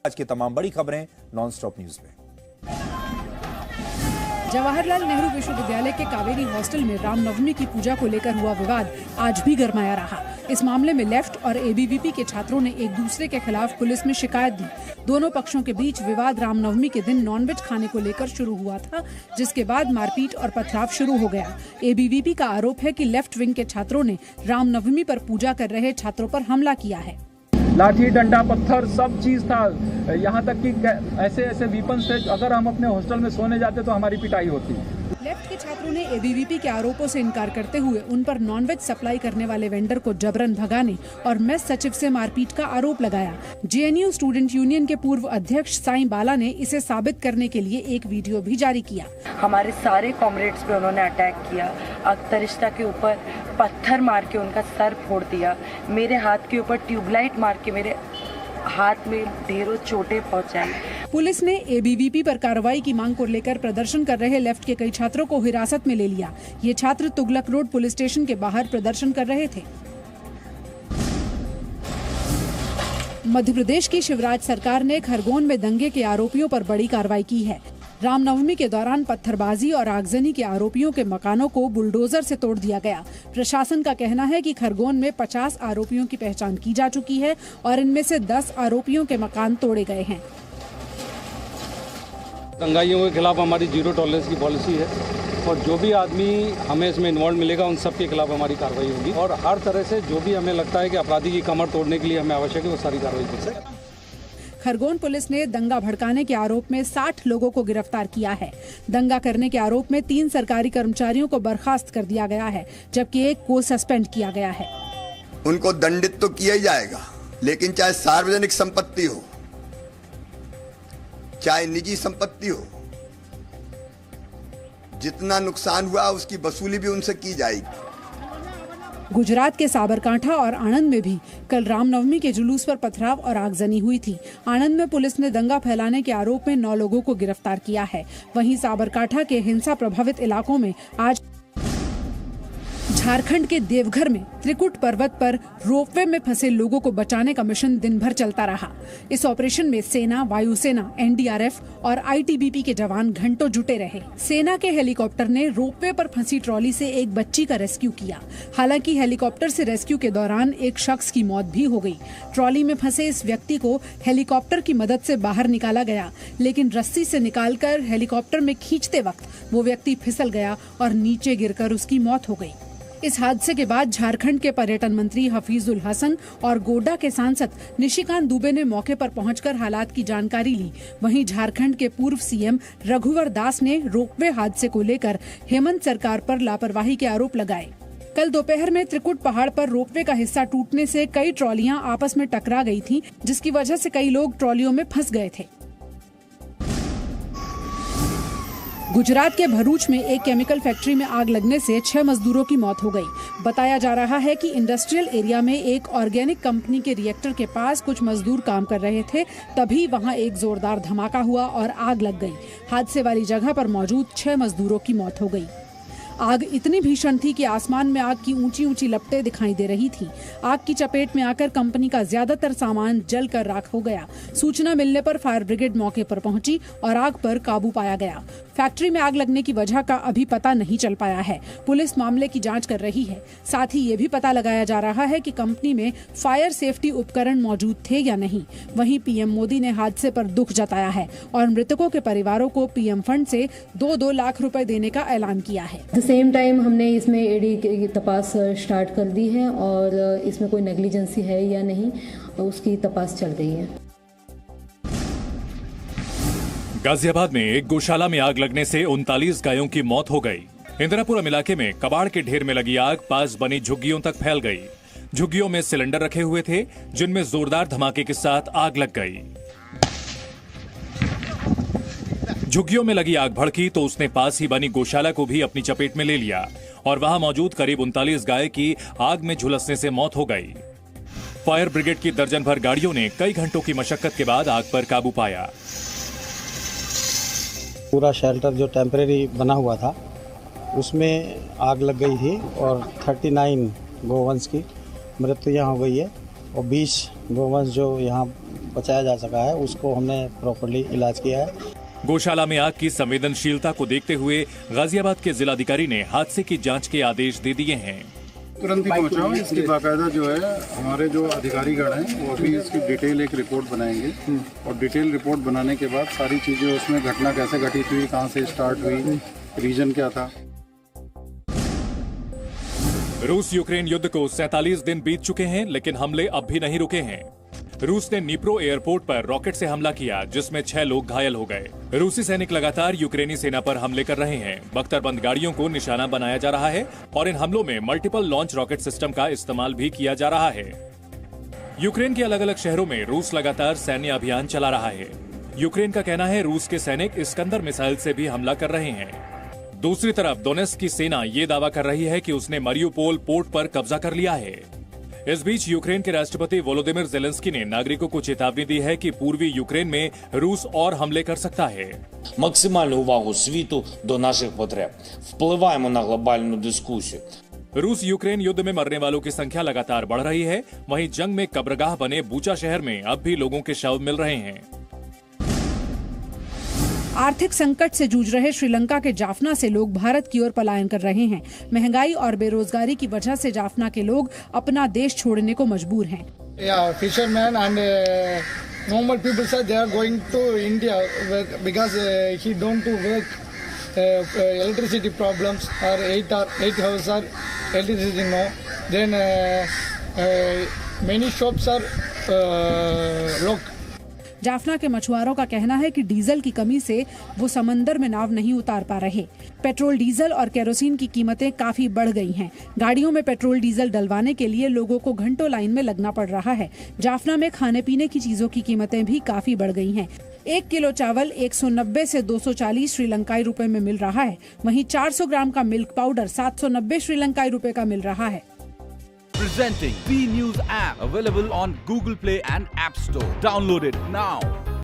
आज की तमाम बड़ी खबरें नॉनस्टॉप न्यूज में। जवाहरलाल नेहरू विश्वविद्यालय के कावेरी हॉस्टल में रामनवमी की पूजा को लेकर हुआ विवाद आज भी गरमाया रहा। इस मामले में लेफ्ट और एबीवीपी के छात्रों ने एक दूसरे के खिलाफ पुलिस में शिकायत दी। दोनों पक्षों के बीच विवाद रामनवमी के दिन नॉनवेज खाने को लेकर शुरू हुआ था, जिसके बाद मारपीट और पथराव शुरू हो गया। एबीवीपी का आरोप है कि लेफ्ट विंग के छात्रों ने रामनवमी पर पूजा कर रहे छात्रों पर हमला किया है। लाठी डंडा पत्थर सब चीज था, यहाँ तक कि ऐसे ऐसे वीपन से अगर हम अपने हॉस्टल में सोने जाते तो हमारी पिटाई होती। लेफ्ट के छात्रों ने एबीवीपी के आरोपों से इनकार करते हुए उन पर नॉनवेज सप्लाई करने वाले वेंडर को जबरन भगाने और मेस सचिव से मारपीट का आरोप लगाया। जेएनयू स्टूडेंट यूनियन के पूर्व अध्यक्ष साईं बाला ने इसे साबित करने के लिए एक वीडियो भी जारी किया। हमारे सारे कॉमरेड्स पे उन्होंने अटैक किया, अख्तरिश्ता के ऊपर पत्थर मार के उनका सर फोड़ दिया, मेरे हाथ के ऊपर ट्यूबलाइट मार के मेरे हाथ में ढेरों चोटें पहुंचाई। पुलिस ने एबीवीपी पर कार्रवाई की मांग को लेकर प्रदर्शन कर रहे लेफ्ट के कई छात्रों को हिरासत में ले लिया। ये छात्र तुगलक रोड पुलिस स्टेशन के बाहर प्रदर्शन कर रहे थे। मध्य प्रदेश की शिवराज सरकार ने खरगोन में दंगे के आरोपियों पर बड़ी कार्रवाई की है। रामनवमी के दौरान पत्थरबाजी और आगजनी के आरोपियों के मकानों को बुलडोजर से तोड़ दिया गया। प्रशासन का कहना है कि खरगोन में 50 आरोपियों की पहचान की जा चुकी है और इनमें से 10 आरोपियों के मकान तोड़े गए हैं। दंगाइयों के खिलाफ हमारी जीरो टॉलरेंस की पॉलिसी है और जो भी आदमी हमें इसमें इन्वॉल्व मिलेगा उन सब के खिलाफ हमारी कार्रवाई होगी और हर तरह से जो भी हमें लगता है कि अपराधी की कमर तोड़ने के लिए हमें आवश्यक है वो सारी कार्रवाई कर सकते। खरगोन पुलिस ने दंगा भड़काने के आरोप में 60 लोगों को गिरफ्तार किया है। दंगा करने के आरोप में 3 सरकारी कर्मचारियों को बर्खास्त कर दिया गया है, जबकि एक को सस्पेंड किया गया है। उनको दंडित तो किया ही जाएगा, लेकिन चाहे सार्वजनिक संपत्ति हो चाहे निजी संपत्ति हो, जितना नुकसान हुआ उसकी वसूली भी उनसे की जाएगी। गुजरात के साबरकांठा और आणंद में भी कल रामनवमी के जुलूस पर पथराव और आगजनी हुई थी। आणंद में पुलिस ने दंगा फैलाने के आरोप में 9 लोगों को गिरफ्तार किया है। वहीं साबरकांठा के हिंसा प्रभावित इलाकों में आज झारखंड के देवघर में त्रिकुट पर्वत पर रोपवे में फंसे लोगों को बचाने का मिशन दिन भर चलता रहा। इस ऑपरेशन में सेना, वायुसेना, एनडीआरएफ और आईटीबीपी के जवान घंटों जुटे रहे। सेना के हेलीकॉप्टर ने रोपवे पर फंसी ट्रॉली से एक बच्ची का रेस्क्यू किया। हालांकि हेलीकॉप्टर से रेस्क्यू के दौरान एक शख्स की मौत भी हो गई। ट्रॉली में फंसे इस व्यक्ति को हेलीकॉप्टर की मदद से बाहर निकाला गया, लेकिन रस्सी से निकालकर हेलीकॉप्टर में खींचते वक्त वो व्यक्ति फिसल गया और नीचे गिरकर उसकी मौत हो गई। इस हादसे के बाद झारखंड के पर्यटन मंत्री हफीजुल हसन और गोड्डा के सांसद निशिकांत दुबे ने मौके पर पहुंचकर हालात की जानकारी ली। वहीं झारखंड के पूर्व सीएम रघुवर दास ने रोपवे हादसे को लेकर हेमंत सरकार पर लापरवाही के आरोप लगाए। कल दोपहर में त्रिकुट पहाड़ पर रोपवे का हिस्सा टूटने से कई ट्रॉलियां आपस में टकरा गई थीं, जिसकी वजह से कई लोग ट्रॉलियों में फंस गए थे। गुजरात के भरूच में एक केमिकल फैक्ट्री में आग लगने से 6 मजदूरों की मौत हो गई। बताया जा रहा है कि इंडस्ट्रियल एरिया में एक ऑर्गेनिक कंपनी के रिएक्टर के पास कुछ मजदूर काम कर रहे थे, तभी वहां एक जोरदार धमाका हुआ और आग लग गई। हादसे वाली जगह पर मौजूद 6 मजदूरों की मौत हो गई। आग इतनी भीषण थी कि आसमान में आग की ऊंची ऊंची लपटें दिखाई दे रही थी। आग की चपेट में आकर कंपनी का ज्यादातर सामान जलकर राख हो गया। सूचना मिलने पर फायर ब्रिगेड मौके पर पहुंची और आग पर काबू पाया गया। फैक्ट्री में आग लगने की वजह का अभी पता नहीं चल पाया है। पुलिस मामले की जांच कर रही है। साथ ही ये भी पता लगाया जा रहा है कि कंपनी में फायर सेफ्टी उपकरण मौजूद थे या नहीं। वहीं पीएम मोदी ने हादसे पर दुख जताया है और मृतकों के परिवारों को पीएम फंड से 2-2 लाख रुपए देने का ऐलान किया है। सेम टाइम हमने इसमें ईडी की तपास स्टार्ट कर दी है और इसमें कोई नेग्लिजेंसी है या नहीं उसकी तपास चल रही है। गाजियाबाद में एक गौशाला में आग लगने से 39 गायों की मौत हो गई। इंदिरापुरम इलाके में कबाड़ के ढेर में लगी आग पास बनी झुग्गियों तक फैल गई। झुग्गियों में सिलेंडर रखे हुए थे, जिनमें जोरदार धमाके के साथ आग लग गई। झुग्गियों में लगी आग भड़की तो उसने पास ही बनी गौशाला को भी अपनी चपेट में ले लिया और वहां मौजूद करीब 39 गाय की आग में झुलसने से मौत हो गई। फायर ब्रिगेड की दर्जन भर गाड़ियों ने कई घंटों की मशक्कत के बाद आग पर काबू पाया। पूरा शेल्टर जो टेम्परेरी बना हुआ था उसमें आग लग गई थी और 39 गोवंश की मृत्यु यहाँ हो गई है और 20 गोवंश जो यहाँ बचाया जा सका है उसको हमने प्रॉपर्ली इलाज किया है। गौशाला में आग की संवेदनशीलता को देखते हुए गाजियाबाद के जिलाधिकारी ने हादसे की जांच के आदेश दे दिए हैं। तुरंत ही पहुंचा हूं। इसकी बाकायदा जो है हमारे जो अधिकारीगण हैं वो अभी इसकी डिटेल एक रिपोर्ट बनाएंगे और डिटेल रिपोर्ट बनाने के बाद सारी चीजें उसमें घटना कैसे घटित हुई, कहां से स्टार्ट हुई, रीजन क्या था। रूस यूक्रेन युद्ध को 47 दिन बीत चुके हैं, लेकिन हमले अब भी नहीं रुके हैं। रूस ने नीप्रो एयरपोर्ट पर रॉकेट से हमला किया, जिसमें 6 लोग घायल हो गए। रूसी सैनिक लगातार यूक्रेनी सेना पर हमले कर रहे हैं। बख्तरबंद गाड़ियों को निशाना बनाया जा रहा है और इन हमलों में मल्टीपल लॉन्च रॉकेट सिस्टम का इस्तेमाल भी किया जा रहा है। यूक्रेन के अलग अलग शहरों में रूस लगातार सैन्य अभियान चला रहा है। यूक्रेन का कहना है रूस के सैनिक इस्कंदर मिसाइल से भी हमला कर रहे हैं। दूसरी तरफ डोनेत्स्क की सेना ये दावा कर रही है कि उसने मारियुपोल पोर्ट पर कब्जा कर लिया है। इस बीच यूक्रेन के राष्ट्रपति वोलोदिमिर जेलेंस्की ने नागरिकों को चेतावनी दी है कि पूर्वी यूक्रेन में रूस और हमले कर सकता है। Максимальну увагу світу до наших потреб. Впливаємо на глобальну дискусію. रूस यूक्रेन युद्ध में मरने वालों की संख्या लगातार बढ़ रही है। वहीं जंग में कब्रगाह बने बूचा शहर में अब भी लोगों के शव मिल रहे हैं। आर्थिक संकट से जूझ रहे श्रीलंका के जाफना से लोग भारत की ओर पलायन कर रहे हैं। महंगाई और बेरोजगारी की वजह से जाफना के लोग अपना देश छोड़ने को मजबूर हैं। Fishermen and normal people said they are going to India because he don't to work electricity problems or 8 hours are electricity no. Then many shops are locked. Jaffna के मछुआरों का कहना है कि डीजल की कमी से वो समंदर में नाव नहीं उतार पा रहे। पेट्रोल, डीजल और केरोसिन की कीमतें काफी बढ़ गई हैं। गाड़ियों में पेट्रोल डीजल डलवाने के लिए लोगों को घंटों लाइन में लगना पड़ रहा है। जाफना में खाने पीने की चीजों की कीमतें भी काफी बढ़ गई हैं। 1 किलो चावल 190 से 240 श्रीलंकाई रुपए में मिल रहा है। वहीं 400 ग्राम का मिल्क पाउडर 790 श्रीलंकाई रुपए का मिल रहा है। Presenting B News app, available on Google Play and App Store. Download it now.